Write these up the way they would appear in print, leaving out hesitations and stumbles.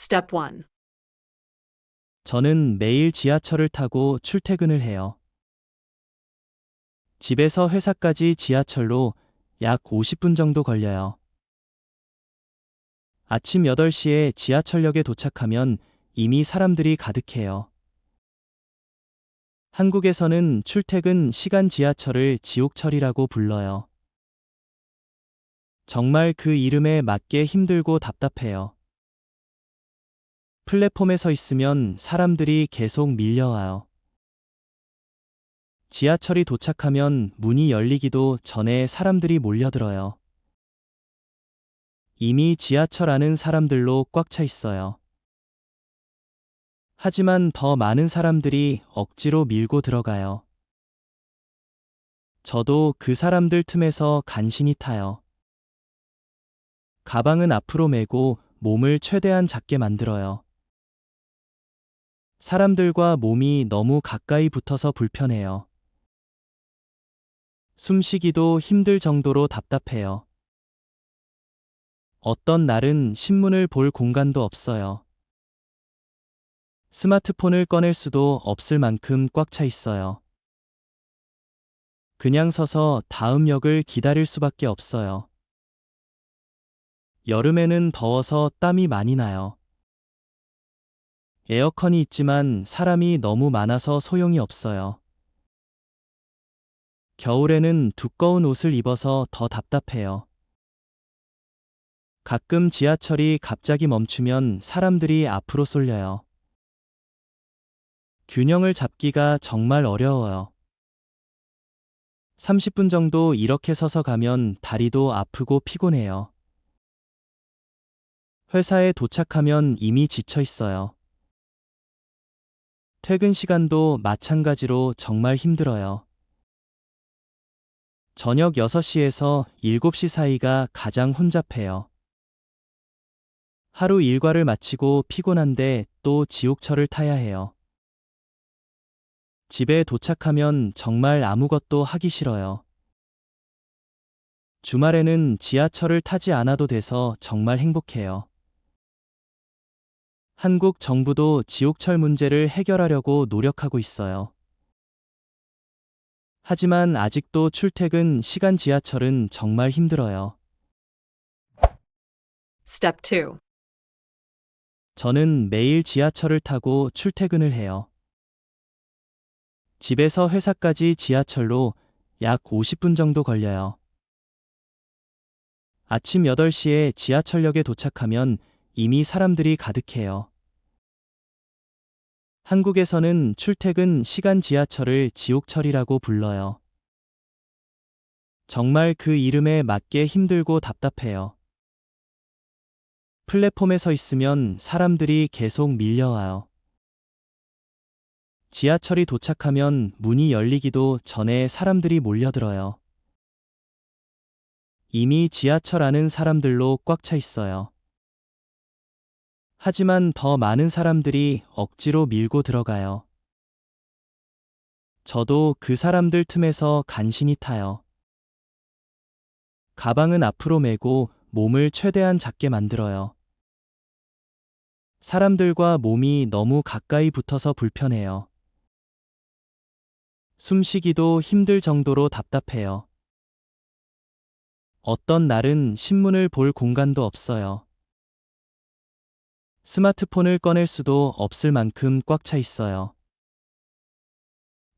Step 1. 저는 매일 지하철을 타고 출퇴근을 해요. 집에서 회사까지 지하철로 약 50분 정도 걸려요. 아침 8시에 지하철역에 도착하면 이미 사람들이 가득해요. 한국에서는 출퇴근 시간 지하철을 지옥철이라고 불러요. 정말 그 이름에 맞게 힘들고 답답해요. 플랫폼에 서 있으면 사람들이 계속 밀려와요. 지하철이 도착하면 문이 열리기도 전에 사람들이 몰려들어요. 이미 지하철 안은 사람들로 꽉 차 있어요. 하지만 더 많은 사람들이 억지로 밀고 들어가요. 저도 그 사람들 틈에서 간신히 타요. 가방은 앞으로 메고 몸을 최대한 작게 만들어요. 사람들과 몸이 너무 가까이 붙어서 불편해요. 숨쉬기도 힘들 정도로 답답해요. 어떤 날은 신문을 볼 공간도 없어요. 스마트폰을 꺼낼 수도 없을 만큼 꽉 차 있어요. 그냥 서서 다음 역을 기다릴 수밖에 없어요. 여름에는 더워서 땀이 많이 나요. 에어컨이 있지만 사람이 너무 많아서 소용이 없어요. 겨울에는 두꺼운 옷을 입어서 더 답답해요. 가끔 지하철이 갑자기 멈추면 사람들이 앞으로 쏠려요. 균형을 잡기가 정말 어려워요. 30분 정도 이렇게 서서 가면 다리도 아프고 피곤해요. 회사에 도착하면 이미 지쳐 있어요. 퇴근 시간도 마찬가지로 정말 힘들어요. 저녁 6시에서 7시 사이가 가장 혼잡해요. 하루 일과를 마치고 피곤한데 또 지옥철을 타야 해요. 집에 도착하면 정말 아무것도 하기 싫어요. 주말에는 지하철을 타지 않아도 돼서 정말 행복해요. 한국 정부도 지옥철 문제를 해결하려고 노력하고 있어요. 하지만 아직도 출퇴근 시간 지하철은 정말 힘들어요. Step 2. 저는 매일 지하철을 타고 출퇴근을 해요. 집에서 회사까지 지하철로 약 50분 정도 걸려요. 아침 8시에 지하철역에 도착하면 이미 사람들이 가득해요. 한국에서는 출퇴근 시간 지하철을 지옥철이라고 불러요. 정말 그 이름에 맞게 힘들고 답답해요. 플랫폼에 서 있으면 사람들이 계속 밀려와요. 지하철이 도착하면 문이 열리기도 전에 사람들이 몰려들어요. 이미 지하철 안은 사람들로 꽉 차 있어요. 하지만 더 많은 사람들이 억지로 밀고 들어가요. 저도 그 사람들 틈에서 간신히 타요. 가방은 앞으로 메고 몸을 최대한 작게 만들어요. 사람들과 몸이 너무 가까이 붙어서 불편해요. 숨쉬기도 힘들 정도로 답답해요. 어떤 날은 신문을 볼 공간도 없어요. 스마트폰을 꺼낼 수도 없을 만큼 꽉 차 있어요.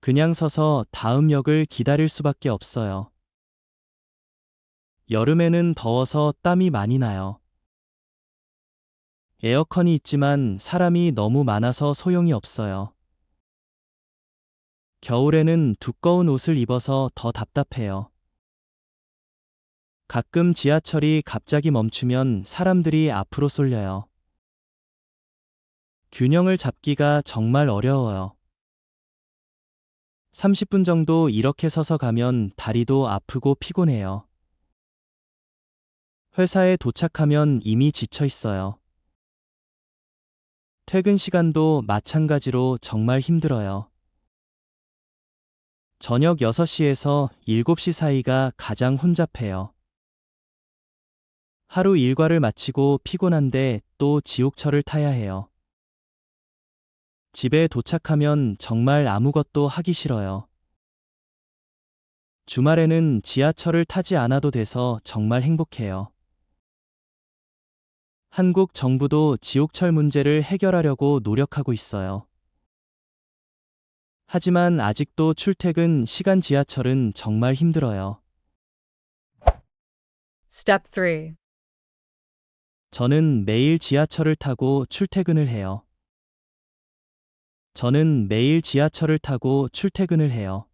그냥 서서 다음 역을 기다릴 수밖에 없어요. 여름에는 더워서 땀이 많이 나요. 에어컨이 있지만 사람이 너무 많아서 소용이 없어요. 겨울에는 두꺼운 옷을 입어서 더 답답해요. 가끔 지하철이 갑자기 멈추면 사람들이 앞으로 쏠려요. 균형을 잡기가 정말 어려워요. 30분 정도 이렇게 서서 가면 다리도 아프고 피곤해요. 회사에 도착하면 이미 지쳐 있어요. 퇴근 시간도 마찬가지로 정말 힘들어요. 저녁 6시에서 7시 사이가 가장 혼잡해요. 하루 일과를 마치고 피곤한데 또 지옥철을 타야 해요. 집에 도착하면 정말 아무것도 하기 싫어요. 주말에는 지하철을 타지 않아도 돼서 정말 행복해요. 한국 정부도 지옥철 문제를 해결하려고 노력하고 있어요. 하지만 아직도 출퇴근 시간 지하철은 정말 힘들어요. Step 3. 저는 매일 지하철을 타고 출퇴근을 해요. 저는 매일 지하철을 타고 출퇴근을 해요.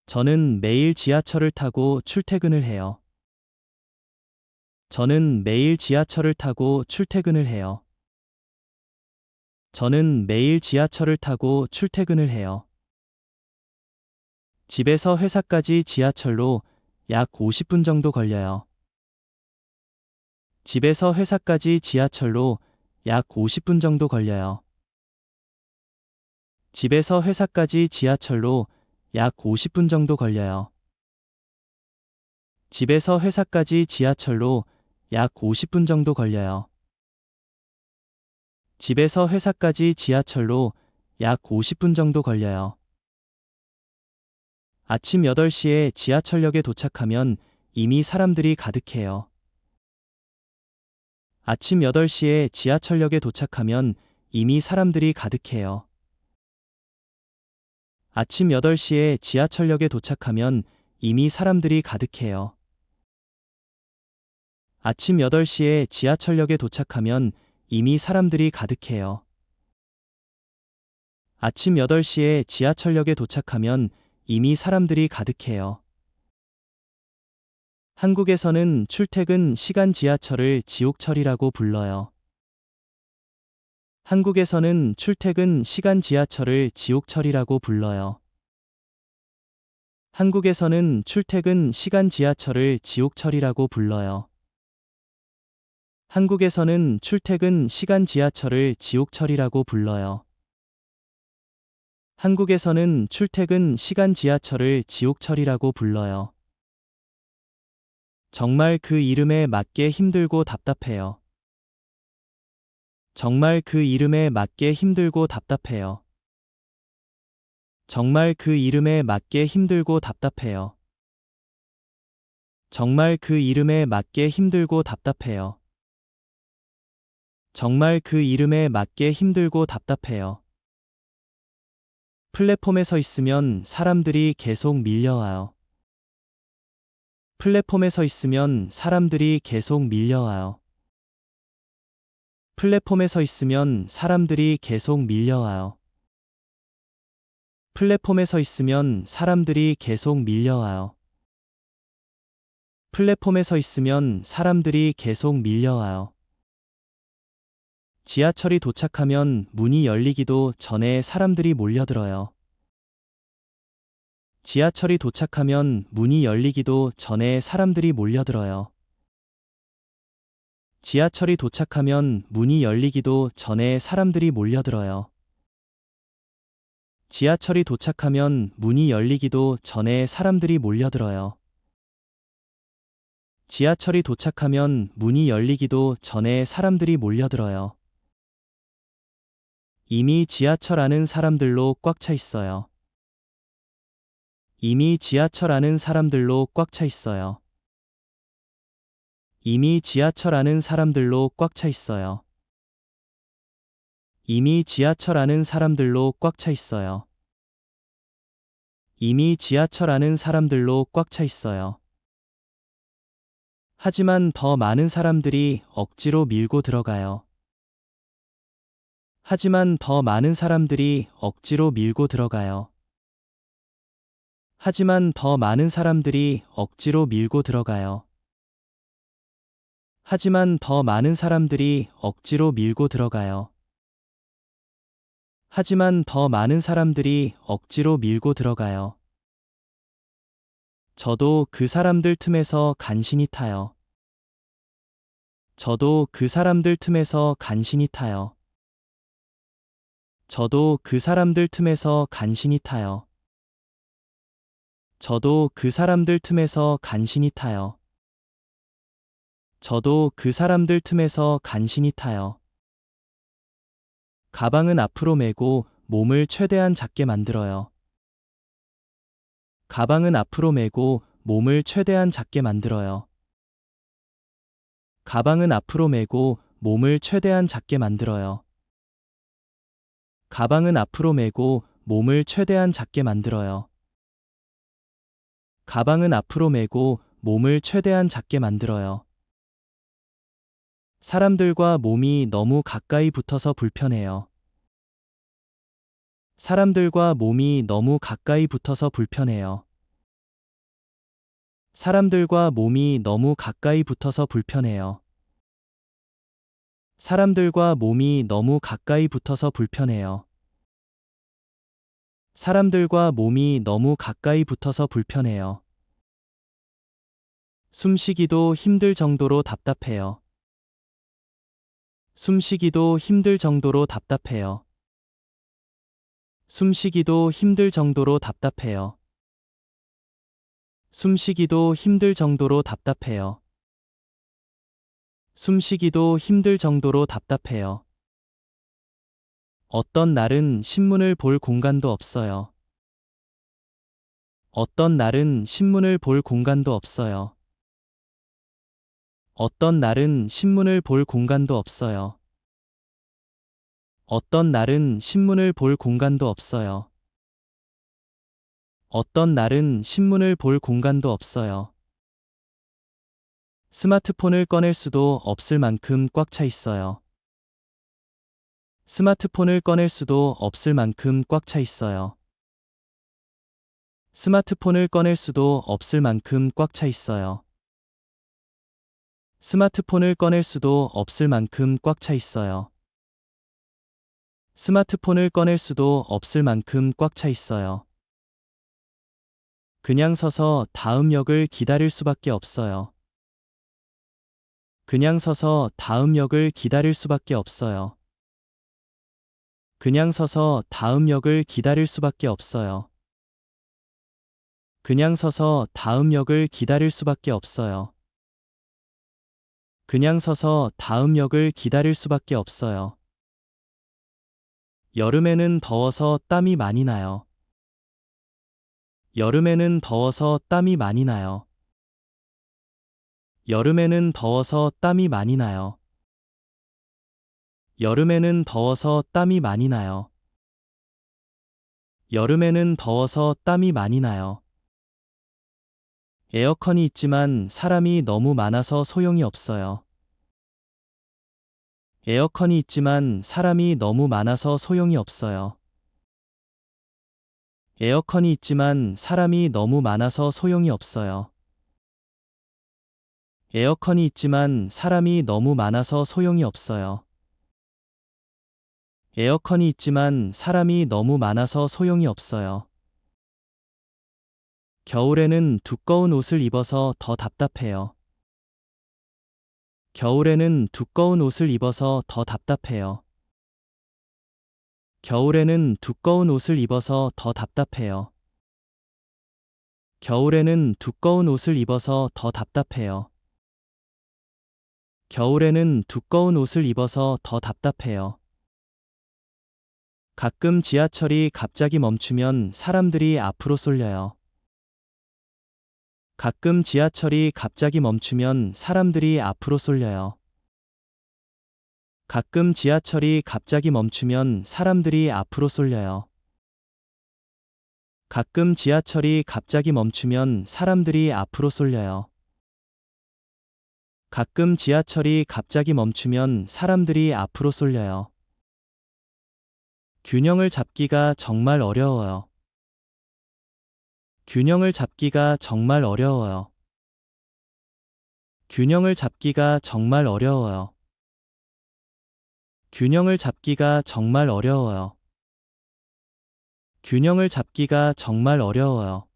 저는 매일 지하철을 타고 출퇴근을 해요. 저는 매일 지하철을 타고 출퇴근을 해요. 저는 매일 지하철을 타고 출퇴근을 해요. 집에서 회사까지 지하철로 약 50분 정도 걸려요. 집에서 회사까지 지하철로 약 50분 정도 걸려요. 집에서 회사까지 지하철로 약 50분 정도 걸려요. 집에서 회사까지 지하철로 약 50분 정도 걸려요. 집에서 회사까지 지하철로 약 50분 정도 걸려요. 아침 8시에 지하철역에 도착하면 이미 사람들이 가득해요. 아침 8시에 지하철역에 도착하면 이미 사람들이 가득해요. 아침 8시에 지하철역에 도착하면 이미 사람들이 가득해요. 아침 8시에 지하철역에 도착하면 이미 사람들이 가득해요. 아침 8시에 지하철역에 도착하면 이미 사람들이 가득해요. 한국에서는 출퇴근 시간 지하철을 지옥철이라고 불러요. 한국에서는 출퇴근 시간 지하철을 지옥철이라고 불러요. 한국에서는 출퇴근 시간 지하철을 지옥철이라고 불러요. 한국에서는 출퇴근 시간 지하철을 지옥철이라고 불러요. 한국에서는 출퇴근 시간 지하철을 지옥철이라고 불러요. 정말 그 이름에 맞게 힘들고 답답해요. 정말 그 이름에 맞게 힘들고 답답해요. 정말 그 이름에 맞게 힘들고 답답해요. 정말 그 이름에 맞게 힘들고 답답해요. 정말 그 이름에 맞게 힘들고 답답해요. 플랫폼에 서 있으면 사람들이 계속 밀려와요. 플랫폼에 서 있으면 사람들이 계속 밀려와요. 플랫폼에 서 있으면 사람들이 계속 밀려와요. 플랫폼에 서 있으면 사람들이 계속 밀려와요. 플랫폼에 서 있으면 사람들이 계속 밀려와요. 지하철이 도착하면 문이 열리기도 전에 사람들이 몰려들어요. 지하철이 도착하면 문이 열리기도 전에 사람들이 몰려들어요. 지하철이 도착하면 문이 열리기도 전에 사람들이 몰려들어요. 지하철이 도착하면 문이 열리기도 전에 사람들이 몰려들어요. 지하철이 도착하면 문이 열리기도 전에 사람들이 몰려들어요. 이미 지하철 안은 사람들로 꽉 차 있어요. 이미 지하철 안은 사람들로 꽉 차 있어요. 이미 지하철 안은 사람들로 꽉 차 있어요. 이미 지하철 안은 사람들로 꽉 차 있어요. 이미 지하철 안은 사람들로 꽉 차 있어요. 하지만 더 많은 사람들이 억지로 밀고 들어가요. 하지만 더 많은 사람들이 억지로 밀고 들어가요. 하지만 더 많은 사람들이 억지로 밀고 들어가요. 하지만 더 많은 사람들이 억지로 밀고 들어가요. 하지만 더 많은 사람들이 억지로 밀고 들어가요. 저도 그 사람들 틈에서 간신히 타요. 저도 그 사람들 틈에서 간신히 타요. 저도 그 사람들 틈에서 간신히 타요. 저도 그 사람들 틈에서 간신히 타요. 저도 그 사람들 틈에서 간신히 타요. 가방은 앞으로 메고 몸을 최대한 작게 만들어요. 가방은 앞으로 메고 몸을 최대한 작게 만들어요. 가방은 앞으로 메고 몸을 최대한 작게 만들어요. 가방은 앞으로 메고 몸을 최대한 작게 만들어요. 가방은 앞으로 메고 몸을 최대한 작게 만들어요. 사람들과 몸이 너무 가까이 붙어서 불편해요. 사람들과 몸이 너무 가까이 붙어서 불편해요. 사람들과 몸이 너무 가까이 붙어서 불편해요. 사람들과 몸이 너무 가까이 붙어서 불편해요. 사람들과 몸이 너무 가까이 붙어서 불편해요. 숨쉬기도 힘들 정도로 답답해요. 숨쉬기도 힘들 정도로 답답해요. 숨쉬기도 힘들 정도로 답답해요. 숨쉬기도 힘들 정도로 답답해요. 숨쉬기도 힘들 정도로 답답해요. 어떤 날은 신문을 볼 공간도 없어요. 어떤 날은 신문을 볼 공간도 없어요. 어떤 날은 신문을 볼 공간도 없어요. 어떤 날은 신문을 볼 공간도 없어요. 어떤 날은 신문을 볼 공간도 없어요. 스마트폰을 꺼낼 수도 없을 만큼 꽉 차 있어요. 스마트폰을 꺼낼 수도 없을 만큼 꽉 차 있어요. 스마트폰을 꺼낼 수도 없을 만큼 꽉 차 있어요. 스마트폰을 꺼낼 수도 없을 만큼 꽉 차 있어요. 스마트폰을 꺼낼 수도 없을 만큼 꽉 차 있어요. 그냥 서서 다음 역을 기다릴 수밖에 없어요. 그냥 서서 다음 역을 기다릴 수밖에 없어요. 그냥 서서 다음 역을 기다릴 수밖에 없어요. 그냥 서서 다음 역을 기다릴 수밖에 없어요. 그냥 서서 다음 역을 기다릴 수밖에 없어요. 여름에는 더워서 땀이 많이 나요. 여름에는 더워서 땀이 많이 나요. 여름에는 더워서 땀이 많이 나요. 여름에는 더워서 땀이 많이 나요. 여름에는 더워서 땀이 많이 나요. 에어컨이 있지만 사람이 너무 많아서 소용이 없어요. 에어컨이 있지만 사람이 너무 많아서 소용이 없어요. 에어컨이 있지만 사람이 너무 많아서 소용이 없어요. 에어컨이 있지만 사람이 너무 많아서 소용이 없어요. 에어컨이 있지만 사람이 너무 많아서 소용이 없어요. 겨울에는 두꺼운 옷을 입어서 더 답답해요. 겨울에는 두꺼운 옷을 입어서 더 답답해요. 겨울에는 두꺼운 옷을 입어서 더 답답해요. 겨울에는 두꺼운 옷을 입어서 더 답답해요. 겨울에는 두꺼운 옷을 입어서 더 답답해요. 가끔 지하철이 갑자기 멈추면 사람들이 앞으로 쏠려요. 가끔 지하철이 갑자기 멈추면 사람들이 앞으로 쏠려요. 가끔 지하철이 갑자기 멈추면 사람들이 앞으로 쏠려요. 가끔 지하철이 갑자기 멈추면 사람들이 앞으로 쏠려요. 가끔 지하철이 갑자기 멈추면 사람들이 앞으로 쏠려요. 균형을 잡기가 정말 어려워요. 균형을 잡기가 정말 어려워요. 균형을 잡기가 정말 어려워요. 균형을 잡기가 정말 어려워요. 균형을 잡기가 정말 어려워요.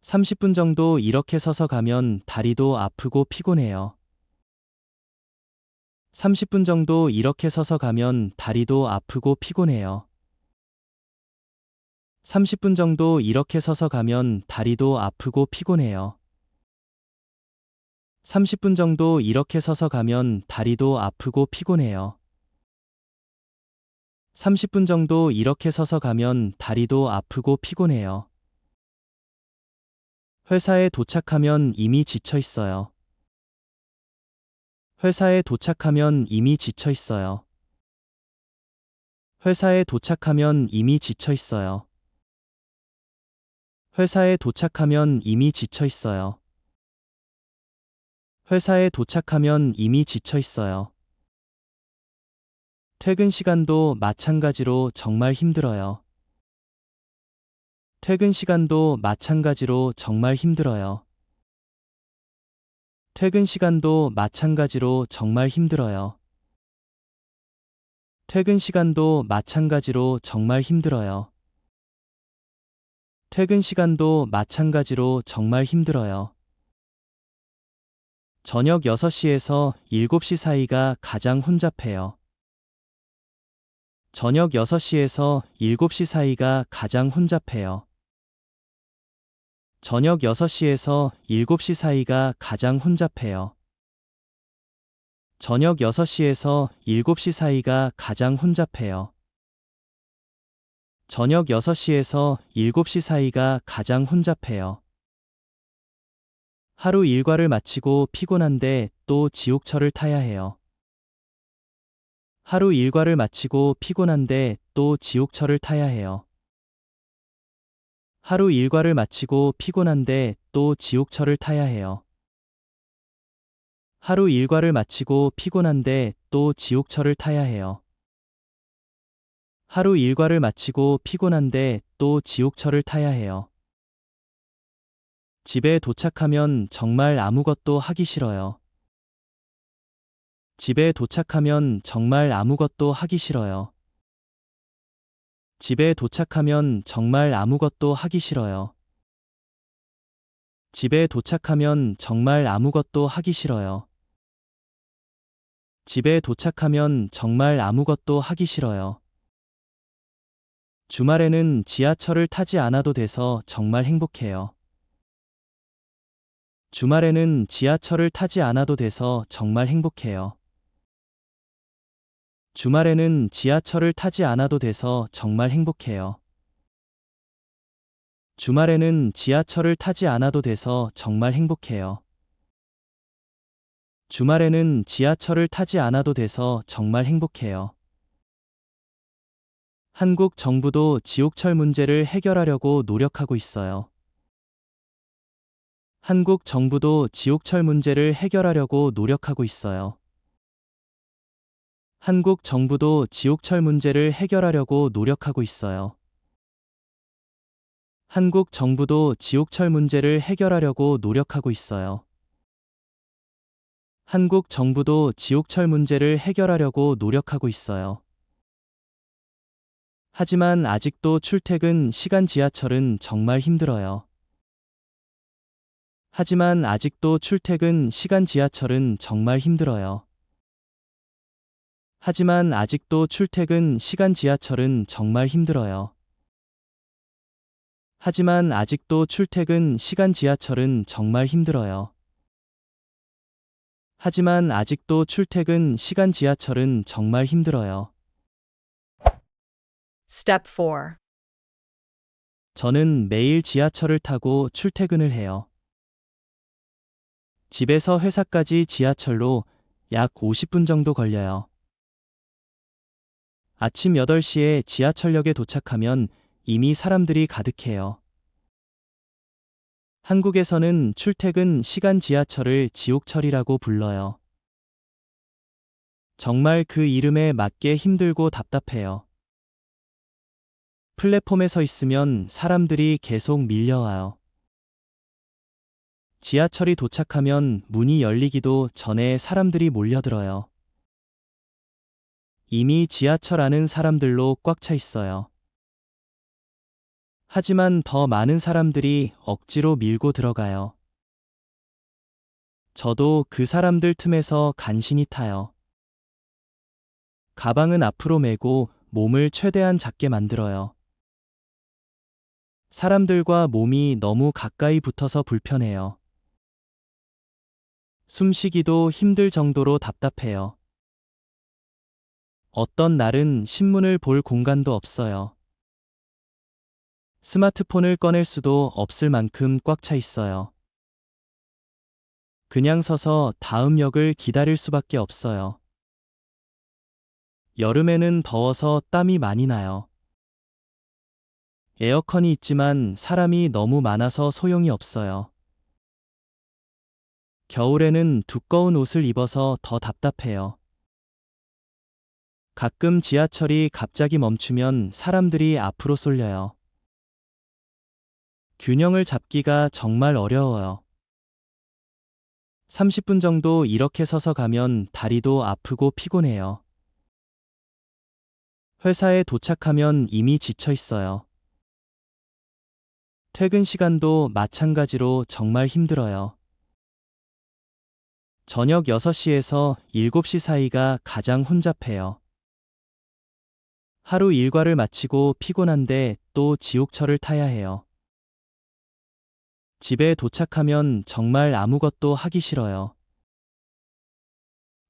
30분 정도 이렇게 서서 가면 다리도 아프고 피곤해요. 30분 정도 이렇게 서서 가면 다리도 아프고 피곤해요. 30분 정도 이렇게 서서 가면 다리도 아프고 피곤해요. 30분 정도 이렇게 서서 가면 다리도 아프고 피곤해요. 30분 정도 이렇게 서서 가면 다리도 아프고 피곤해요. 회사에 도착하면 이미 지쳐 있어요. 회사에 도착하면 이미 지쳐 있어요. 회사에 도착하면 이미 지쳐 있어요. 회사에 도착하면 이미 지쳐 있어요. 회사에 도착하면 이미 지쳐 있어요. 퇴근 시간도 마찬가지로 정말 힘들어요. 퇴근 시간도 마찬가지로 정말 힘들어요. 퇴근 시간도 마찬가지로 정말 힘들어요. 퇴근 시간도 마찬가지로 정말 힘들어요. 퇴근 시간도 마찬가지로 정말 힘들어요. 저녁 6시에서 7시 사이가 가장 혼잡해요. 저녁 6시에서 7시 사이가 가장 혼잡해요. 저녁 6시에서 7시 사이가 가장 혼잡해요. 저녁 6시에서 7시 사이가 가장 혼잡해요. 저녁 6시에서 7시 사이가 가장 혼잡해요. 하루 일과를 마치고 피곤한데 또 지옥철을 타야 해요. 하루 일과를 마치고 피곤한데 또 지옥철을 타야 해요. 하루 일과를 마치고 피곤한데 또 지옥철을 타야 해요. 하루 일과를 마치고 피곤한데 또 지옥철을 타야 해요. 하루 일과를 마치고 피곤한데 또 지옥철을 타야 해요. 집에 도착하면 정말 아무것도 하기 싫어요. 집에 도착하면 정말 아무것도 하기 싫어요. 집에 도착하면 정말 아무것도 하기 싫어요. 집에 도착하면 정말 아무것도 하기 싫어요. 집에 도착하면 정말 아무것도 하기 싫어요. 주말에는 지하철을 타지 않아도 돼서 정말 행복해요. 주말에는 지하철을 타지 않아도 돼서 정말 행복해요. 주말에는 지하철을 타지 않아도 돼서 정말 행복해요. 주말에는 지하철을 타지 않아도 돼서 정말 행복해요. 주말에는 지하철을 타지 않아도 돼서 정말 행복해요. 한국 정부도 지옥철 문제를 해결하려고 노력하고 있어요. 한국 정부도 지옥철 문제를 해결하려고 노력하고 있어요. 한국 정부도 지옥철 문제를 해결하려고 노력하고 있어요. 한국 정부도 지옥철 문제를 해결하려고 노력하고 있어요. 한국 정부도 지옥철 문제를 해결하려고 노력하고 있어요. 하지만 아직도 출퇴근 시간 지하철은 정말 힘들어요. 하지만 아직도 출퇴근 시간 지하철은 정말 힘들어요. 하지만 아직도 출퇴근 시간 지하철은 정말 힘들어요. 하지만 아직도 출퇴근 시간 지하철은 정말 힘들어요. 하지만 아직도 출퇴근 시간 지하철은 정말 힘들어요. Step 4. 저는 매일 지하철을 타고 출퇴근을 해요. 집에서 회사까지 지하철로 약 50분 정도 걸려요. 아침 8시에 지하철역에 도착하면 이미 사람들이 가득해요. 한국에서는 출퇴근 시간 지하철을 지옥철이라고 불러요. 정말 그 이름에 맞게 힘들고 답답해요. 플랫폼에 서 있으면 사람들이 계속 밀려와요. 지하철이 도착하면 문이 열리기도 전에 사람들이 몰려들어요. 이미 지하철 안은 사람들로 꽉 차 있어요. 하지만 더 많은 사람들이 억지로 밀고 들어가요. 저도 그 사람들 틈에서 간신히 타요. 가방은 앞으로 메고 몸을 최대한 작게 만들어요. 사람들과 몸이 너무 가까이 붙어서 불편해요. 숨쉬기도 힘들 정도로 답답해요. 어떤 날은 신문을 볼 공간도 없어요. 스마트폰을 꺼낼 수도 없을 만큼 꽉 차 있어요. 그냥 서서 다음 역을 기다릴 수밖에 없어요. 여름에는 더워서 땀이 많이 나요. 에어컨이 있지만 사람이 너무 많아서 소용이 없어요. 겨울에는 두꺼운 옷을 입어서 더 답답해요. 가끔 지하철이 갑자기 멈추면 사람들이 앞으로 쏠려요. 균형을 잡기가 정말 어려워요. 30분 정도 이렇게 서서 가면 다리도 아프고 피곤해요. 회사에 도착하면 이미 지쳐 있어요. 퇴근 시간도 마찬가지로 정말 힘들어요. 저녁 6시에서 7시 사이가 가장 혼잡해요. 하루 일과를 마치고 피곤한데 또 지옥철을 타야 해요. 집에 도착하면 정말 아무것도 하기 싫어요.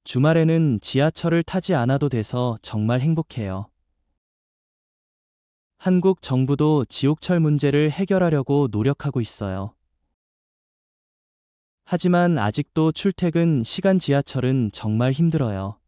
주말에는 지하철을 타지 않아도 돼서 정말 행복해요. 한국 정부도 지옥철 문제를 해결하려고 노력하고 있어요. 하지만 아직도 출퇴근 시간 지하철은 정말 힘들어요.